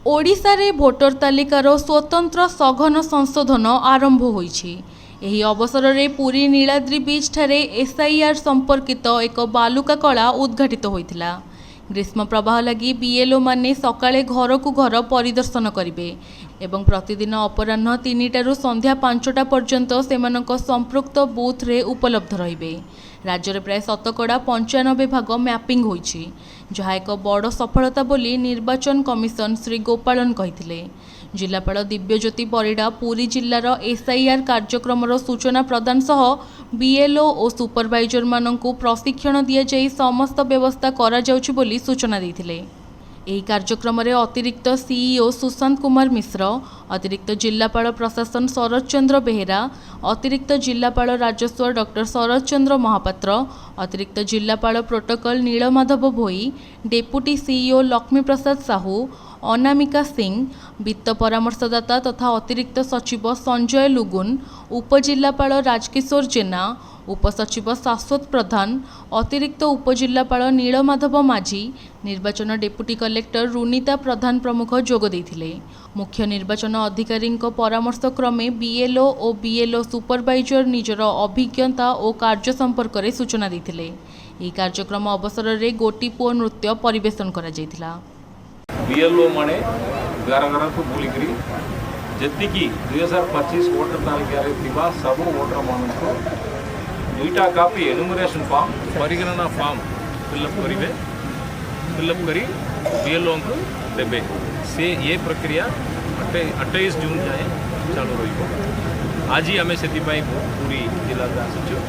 ओडिशा रे भोटर तालिकार स्वतंत्र सघन संशोधन आरंभ होईछि। एही अवसर में पुरी नीलाद्री बीच ठारे एसआईआर संपर्कित एक बालुका कला उद्घाटित होइथिला। ग्रीष्म प्रवाह लगी बीएलओ माने सकाळे घर को घर परिदर्शन करिवे एवं प्रतिदिन अपराह्न 3टारू संध्या 5टा पर्यंत सेमानक संपृक्त बूथ रे उपलब्ध रहिबे। राज्य में प्राय शतकड़ा 95 भाग मैपिंग होइछि, जहाँ एक बड़ सफलता बोली निर्वाचन कमिशन श्री गोपालन कहिथिले। जिलापाल दिव्यज्योति परिडा पुरी जिल्लार एसआईआर कार्यक्रम सूचना प्रदान सह बीएलओ और सुपरवाइजर मानकु प्रशिक्षण दिया जाई समस्त व्यवस्था करा जाउछि बोली सूचना दैथिले। ଏହି କାର୍ଯ୍ୟକ୍ରମରେ ଅତିରିକ୍ତ ସିଇଓ ସୁଶାନ୍ତ କୁମାର ମିଶ୍ର, ଅତିରିକ୍ତ ଜିଲ୍ଲାପାଳ ପ୍ରଶାସନ ଶରତ ଚନ୍ଦ୍ର ବେହେରା, ଅତିରିକ୍ତ ଜିଲ୍ଲାପାଳ ରାଜସ୍ୱ ଡକ୍ଟର ଶରତ ଚନ୍ଦ୍ର ମହାପାତ୍ର, ଅତିରିକ୍ତ ଜିଲ୍ଲାପାଳ protocol Nilamadhab Bhoi, deputy CEO Lakshmi Prasad Sahu, Anamika Singh, ବିତ୍ତ ପରାମର୍ଶଦାତା ତଥା ଅତିରିକ୍ତ ସଚିବ ସଞ୍ଜୟ ଲୁଗୁନ, ଉପଜିଲ୍ଲାପାଳ ରାଜକିଶୋର ଜେନା, उपसचिव शाश्वत प्रधान, अतिरिक्त उपजिल्लापाल नीलमाधव माझी, निर्वाचन डेपुटी कलेक्टर रुनीता प्रधान प्रमुख जोग देथिले। मुख्य निर्वाचन अधिकारी परामर्श क्रमे बीएलओ और बीएलओ सुपरवाइजर निजर अभिज्ञता और कार्य संपर्क में सूचना देथिले। यह कार्यक्रम अवसर में गोटीपुओ नृत्य परिवेशन करा जायथिला। बीएलओ माने गारा गारा को बुलिकरी जतिकी 2025 वोटर तालिका रे थिबा सब वोटर मानको दुईटा कापी एनुमरेशन फॉर्म परिगणना फॉर्म फिलअप करी बीएलओ को देबे से ये प्रक्रिया 28 जून जाए चालू रही। आज ही आम से पूरी जिला आसुचु